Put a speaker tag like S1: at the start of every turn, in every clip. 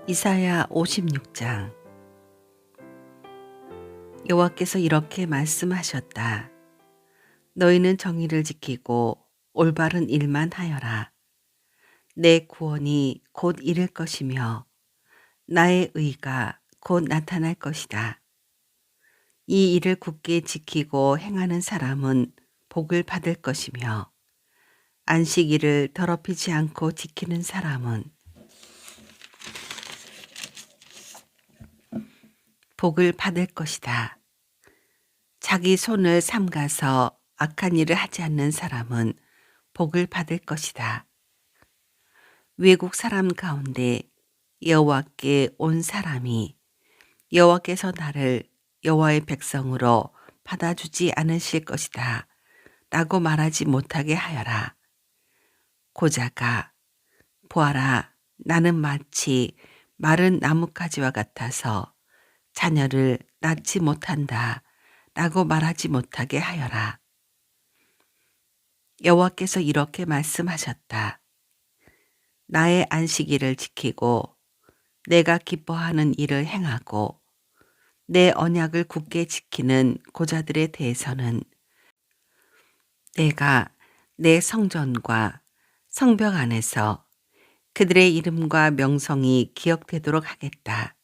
S1: 이사야 56장. 여호와께서 이렇게 말씀하셨다. 너희는 정의를 지키고 올바른 일만 하여라. 내 구원이 곧 이를 것이며 나의 의가 곧 나타날 것이다. 이 일을 굳게 지키고 행하는 사람은 복을 받을 것이며 안식일을 더럽히지 않고 지키는 사람은 복을 받을 것이다. 자기 손을 삼가서 악한 일을 하지 않는 사람은 복을 받을 것이다. 외국 사람 가운데 여호와께 온 사람이 여호와께서 나를 여호와의 백성으로 받아주지 않으실 것이다 라고 말하지 못하게 하여라. 고자가 보아라, 나는 마치 마른 나뭇가지와 같아서 자녀를 낳지 못한다 라고 말하지 못하게 하여라. 여호와께서 이렇게 말씀하셨다. 나의 안식일을 지키고 내가 기뻐하는 일을 행하고 내 언약을 굳게 지키는 고자들에 대해서는 내가 내 성전과 성벽 안에서 그들의 이름과 명성이 기억되도록 하겠다.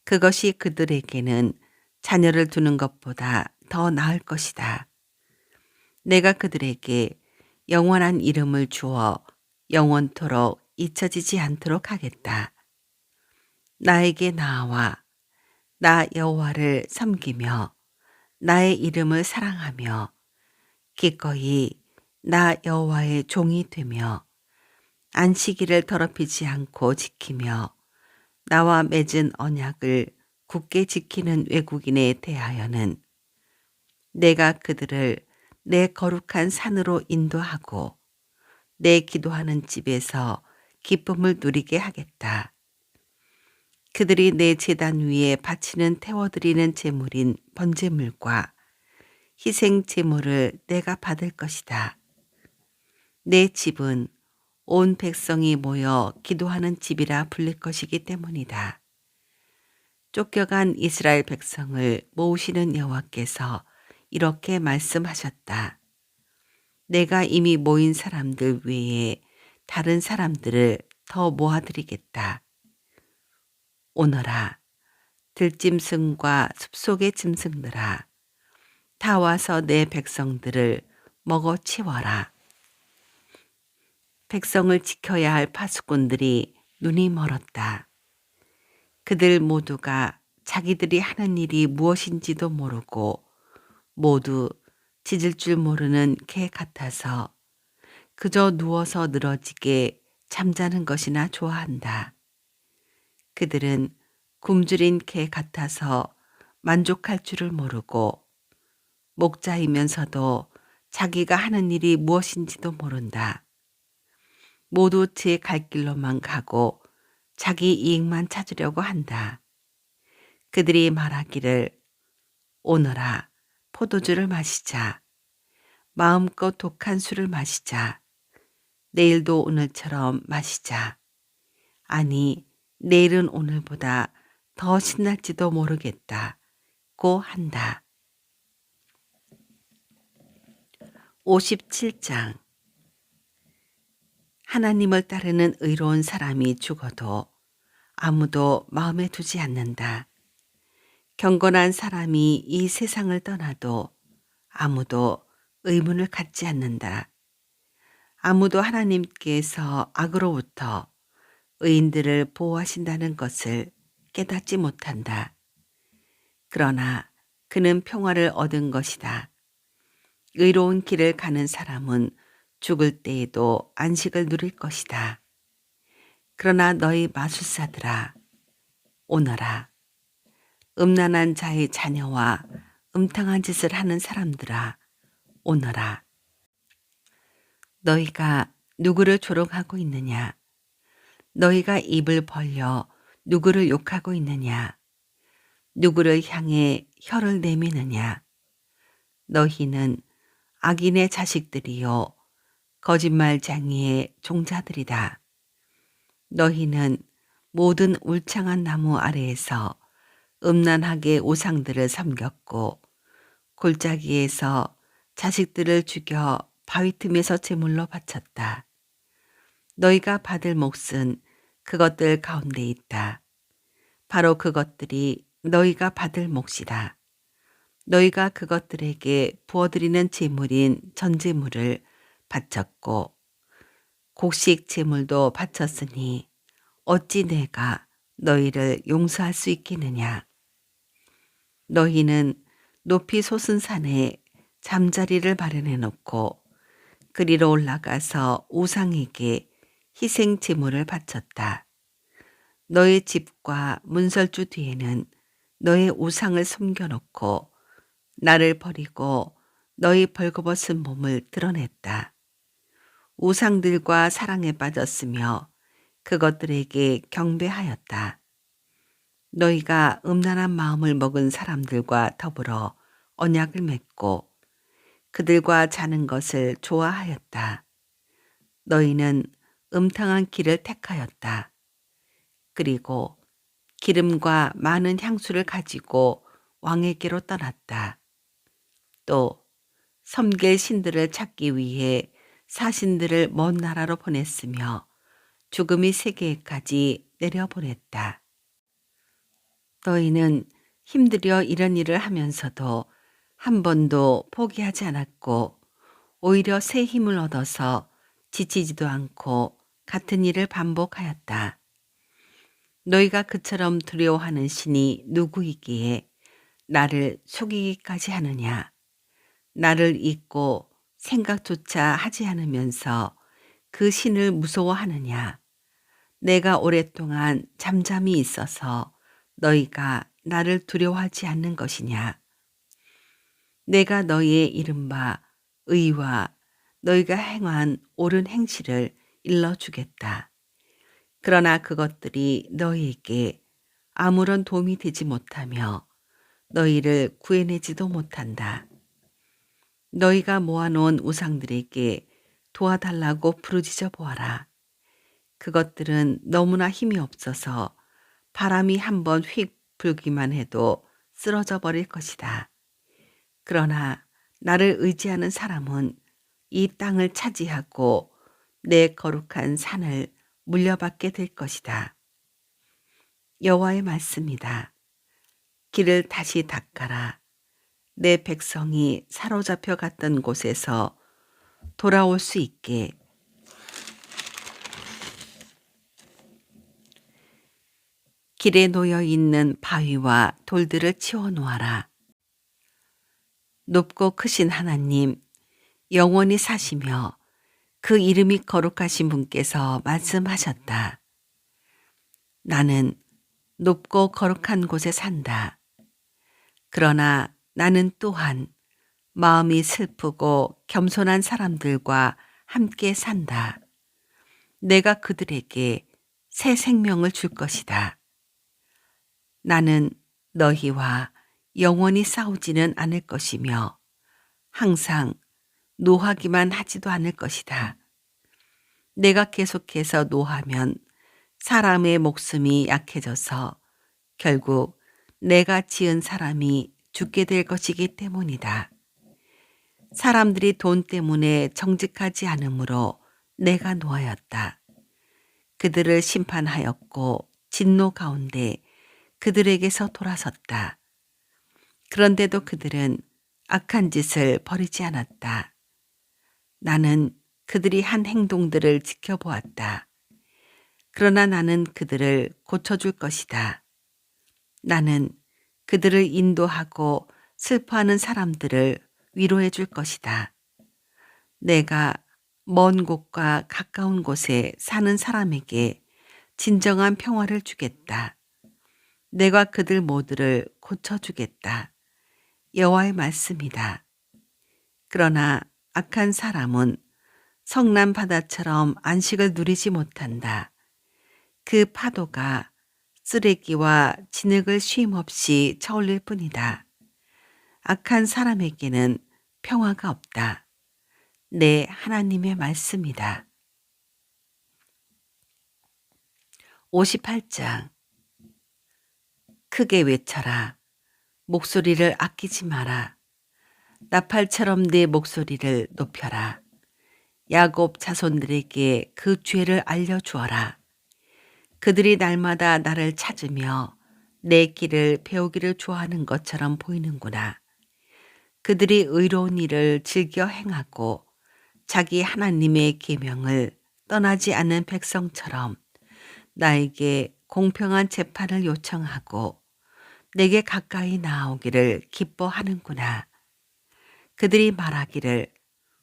S1: 그것이 그들에게는 자녀를 두는 것보다 더 나을 것이다. 내가 그들에게 영원한 이름을 주어 영원토록 잊혀지지 않도록 하겠다. 나에게 나아와 나 여호와를 섬기며 나의 이름을 사랑하며 기꺼이 나 여호와의 종이 되며 안식일을 더럽히지 않고 지키며 나와 맺은 언약을 굳게 지키는 외국인에 대하여는 내가 그들을 내 거룩한 산으로 인도하고 내 기도하는 집에서 기쁨을 누리게 하겠다. 그들이 내 제단 위에 바치는 태워드리는 제물인 번제물과 희생 제물을 내가 받을 것이다. 내 집은 온 백성이 모여 기도하는 집이라 불릴 것이기 때문이다. 쫓겨간 이스라엘 백성을 모으시는 여호와께서 이렇게 말씀하셨다. 내가 이미 모인 사람들 외에 다른 사람들을 더 모아드리겠다. 오너라, 들짐승과 숲속의 짐승들아, 다 와서 내 백성들을 먹어 치워라. 백성을 지켜야 할 파수꾼들이 눈이 멀었다. 그들 모두가 자기들이 하는 일이 무엇인지도 모르고 모두 짖을 줄 모르는 개 같아서 그저 누워서 늘어지게 잠자는 것이나 좋아한다. 그들은 굶주린 개 같아서 만족할 줄을 모르고 목자이면서도 자기가 하는 일이 무엇인지도 모른다. 모두 제 갈 길로만 가고 자기 이익만 찾으려고 한다. 그들이 말하기를 오너라, 포도주를 마시자. 마음껏 독한 술을 마시자. 내일도 오늘처럼 마시자. 아니, 내일은 오늘보다 더 신날지도 모르겠다. 고 한다. 57장. 하나님을 따르는 의로운 사람이 죽어도 아무도 마음에 두지 않는다. 경건한 사람이 이 세상을 떠나도 아무도 의문을 갖지 않는다. 아무도 하나님께서 악으로부터 의인들을 보호하신다는 것을 깨닫지 못한다. 그러나 그는 평화를 얻은 것이다. 의로운 길을 가는 사람은 죽을 때에도 안식을 누릴 것이다. 그러나 너희 마술사들아, 오너라. 음란한 자의 자녀와 음탕한 짓을 하는 사람들아, 오너라. 너희가 누구를 조롱하고 있느냐? 너희가 입을 벌려 누구를 욕하고 있느냐? 누구를 향해 혀를 내미느냐? 너희는 악인의 자식들이요 거짓말쟁이의 종자들이다. 너희는 모든 울창한 나무 아래에서 음란하게 우상들을 섬겼고 골짜기에서 자식들을 죽여 바위 틈에서 제물로 바쳤다. 너희가 받을 몫은 그것들 가운데 있다. 바로 그것들이 너희가 받을 몫이다. 너희가 그것들에게 부어드리는 제물인 전제물을 바쳤고 곡식 제물도 바쳤으니 어찌 내가 너희를 용서할 수 있겠느냐. 너희는 높이 솟은 산에 잠자리를 마련해 놓고 그리로 올라가서 우상에게 희생 제물을 바쳤다. 너의 집과 문설주 뒤에는 너의 우상을 숨겨놓고 나를 버리고 너희 벌거벗은 몸을 드러냈다. 우상들과 사랑에 빠졌으며 그것들에게 경배하였다. 너희가 음란한 마음을 먹은 사람들과 더불어 언약을 맺고 그들과 자는 것을 좋아하였다. 너희는 음탕한 길을 택하였다. 그리고 기름과 많은 향수를 가지고 왕에게로 떠났다. 또 섬길 신들을 찾기 위해 사신들을 먼 나라로 보냈으며 죽음이 세계까지 내려보냈다. 너희는 힘들여 이런 일을 하면서도 한 번도 포기하지 않았고 오히려 새 힘을 얻어서 지치지도 않고 같은 일을 반복하였다. 너희가 그처럼 두려워하는 신이 누구이기에 나를 속이기까지 하느냐. 나를 잊고 생각조차 하지 않으면서 그 신을 무서워하느냐. 내가 오랫동안 잠잠히 있어서 너희가 나를 두려워하지 않는 것이냐. 내가 너희의 이른바 의와 너희가 행한 옳은 행실을 일러주겠다. 그러나 그것들이 너희에게 아무런 도움이 되지 못하며 너희를 구해내지도 못한다. 너희가 모아놓은 우상들에게 도와달라고 부르짖어 보아라. 그것들은 너무나 힘이 없어서 바람이 한번 휙 불기만 해도 쓰러져 버릴 것이다. 그러나 나를 의지하는 사람은 이 땅을 차지하고 내 거룩한 산을 물려받게 될 것이다. 여호와의 말씀이다. 길을 다시 닦아라. 내 백성이 사로잡혀 갔던 곳에서 돌아올 수 있게 길에 놓여 있는 바위와 돌들을 치워 놓아라. 높고 크신 하나님, 영원히 사시며 그 이름이 거룩하신 분께서 말씀하셨다. 나는 높고 거룩한 곳에 산다. 그러나 나는 또한 마음이 슬프고 겸손한 사람들과 함께 산다. 내가 그들에게 새 생명을 줄 것이다. 나는 너희와 영원히 싸우지는 않을 것이며 항상 노하기만 하지도 않을 것이다. 내가 계속해서 노하면 사람의 목숨이 약해져서 결국 내가 지은 사람이 죽게 될 것이기 때문이다. 사람들이 돈 때문에 정직하지 않으므로 내가 노하였다. 그들을 심판하였고 진노 가운데 그들에게서 돌아섰다. 그런데도 그들은 악한 짓을 버리지 않았다. 나는 그들이 한 행동들을 지켜보았다. 그러나 나는 그들을 고쳐줄 것이다. 나는 그들을 인도하고 슬퍼하는 사람들을 위로해 줄 것이다. 내가 먼 곳과 가까운 곳에 사는 사람에게 진정한 평화를 주겠다. 내가 그들 모두를 고쳐주겠다. 여호와의 말씀이다. 그러나 악한 사람은 성난 바다처럼 안식을 누리지 못한다. 그 파도가 쓰레기와 진흙을 쉼없이 쳐올릴 뿐이다. 악한 사람에게는 평화가 없다. 내 하나님의 말씀이다. 58장. 크게 외쳐라. 목소리를 아끼지 마라. 나팔처럼 내 목소리를 높여라. 야곱 자손들에게 그 죄를 알려주어라. 그들이 날마다 나를 찾으며 내 길을 배우기를 좋아하는 것처럼 보이는구나. 그들이 의로운 일을 즐겨 행하고 자기 하나님의 계명을 떠나지 않는 백성처럼 나에게 공평한 재판을 요청하고 내게 가까이 나오기를 기뻐하는구나. 그들이 말하기를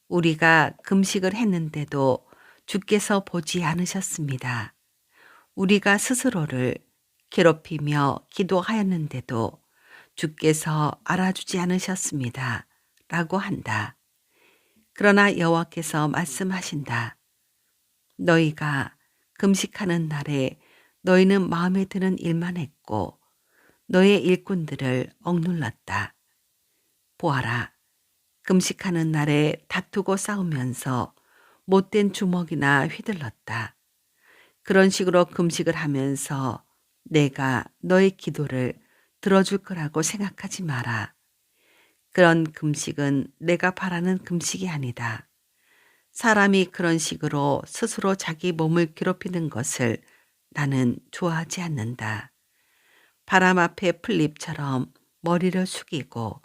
S1: 우리가 금식을 했는데도 주께서 보지 않으셨습니다. 우리가 스스로를 괴롭히며 기도하였는데도 주께서 알아주지 않으셨습니다. 라고 한다. 그러나 여호와께서 말씀하신다. 너희가 금식하는 날에 너희는 마음에 드는 일만 했고 너의 일꾼들을 억눌렀다. 보아라. 금식하는 날에 다투고 싸우면서 못된 주먹이나 휘둘렀다. 그런 식으로 금식을 하면서 내가 너의 기도를 들어줄 거라고 생각하지 마라. 그런 금식은 내가 바라는 금식이 아니다. 사람이 그런 식으로 스스로 자기 몸을 괴롭히는 것을 나는 좋아하지 않는다. 바람 앞에 풀잎처럼 머리를 숙이고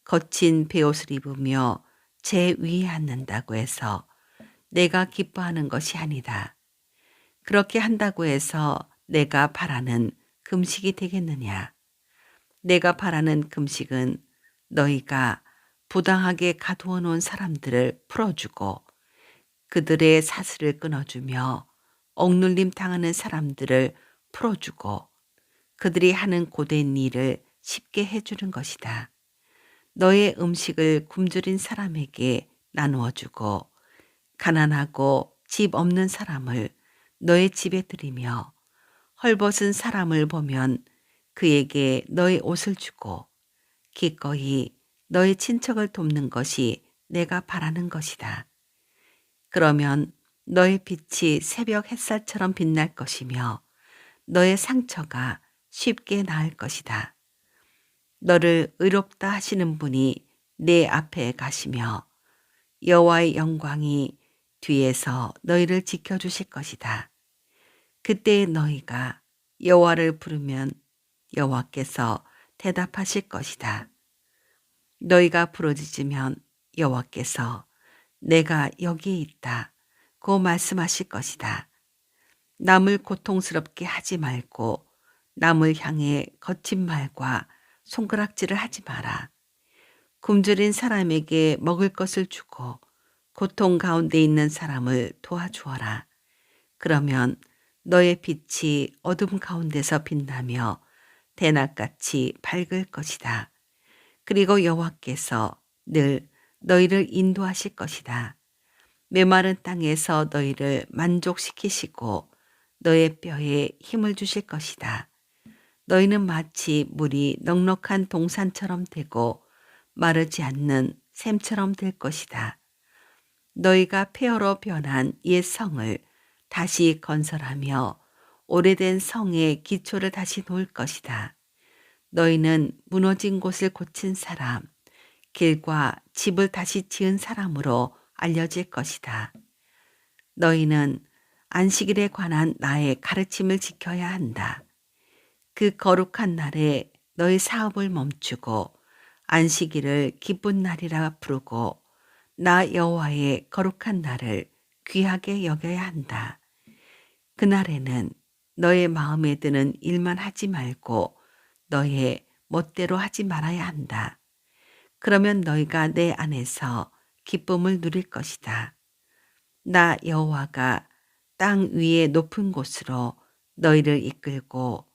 S1: 거친 베옷을 입으며 제 위에 앉는다고 해서 내가 기뻐하는 것이 아니다. 그렇게 한다고 해서 내가 바라는 금식이 되겠느냐. 내가 바라는 금식은 너희가 부당하게 가두어 놓은 사람들을 풀어주고 그들의 사슬을 끊어주며 억눌림 당하는 사람들을 풀어주고 그들이 하는 고된 일을 쉽게 해주는 것이다. 너의 음식을 굶주린 사람에게 나누어주고 가난하고 집 없는 사람을 너의 집에 들이며 헐벗은 사람을 보면 그에게 너의 옷을 주고 기꺼이 너의 친척을 돕는 것이 내가 바라는 것이다. 그러면 너의 빛이 새벽 햇살처럼 빛날 것이며 너의 상처가 쉽게 나을 것이다. 너를 의롭다 하시는 분이 내 앞에 가시며 여호와의 영광이 뒤에서 너희를 지켜주실 것이다. 그때 너희가 여호와를 부르면 여호와께서 대답하실 것이다. 너희가 부르짖으면 여호와께서 내가 여기에 있다 고 말씀하실 것이다. 남을 고통스럽게 하지 말고 남을 향해 거친 말과 손가락질을 하지 마라. 굶주린 사람에게 먹을 것을 주고 고통 가운데 있는 사람을 도와주어라. 그러면 너의 빛이 어둠 가운데서 빛나며 대낮같이 밝을 것이다. 그리고 여호와께서 늘 너희를 인도하실 것이다. 메마른 땅에서 너희를 만족시키시고 너의 뼈에 힘을 주실 것이다. 너희는 마치 물이 넉넉한 동산처럼 되고 마르지 않는 샘처럼 될 것이다. 너희가 폐허로 변한 옛 성을 다시 건설하며 오래된 성의 기초를 다시 놓을 것이다. 너희는 무너진 곳을 고친 사람, 길과 집을 다시 지은 사람으로 알려질 것이다. 너희는 안식일에 관한 나의 가르침을 지켜야 한다. 그 거룩한 날에 너희 사업을 멈추고 안식일을 기쁜 날이라 부르고 나 여호와의 거룩한 날을 귀하게 여겨야 한다. 그날에는 너의 마음에 드는 일만 하지 말고 너의 멋대로 하지 말아야 한다. 그러면 너희가 내 안에서 기쁨을 누릴 것이다. 나 여호와가 땅 위의 높은 곳으로 너희를 이끌고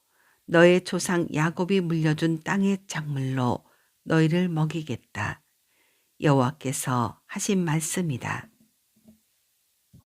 S1: 너의 조상 야곱이 물려준 땅의 작물로 너희를 먹이겠다. 여호와께서 하신 말씀이다.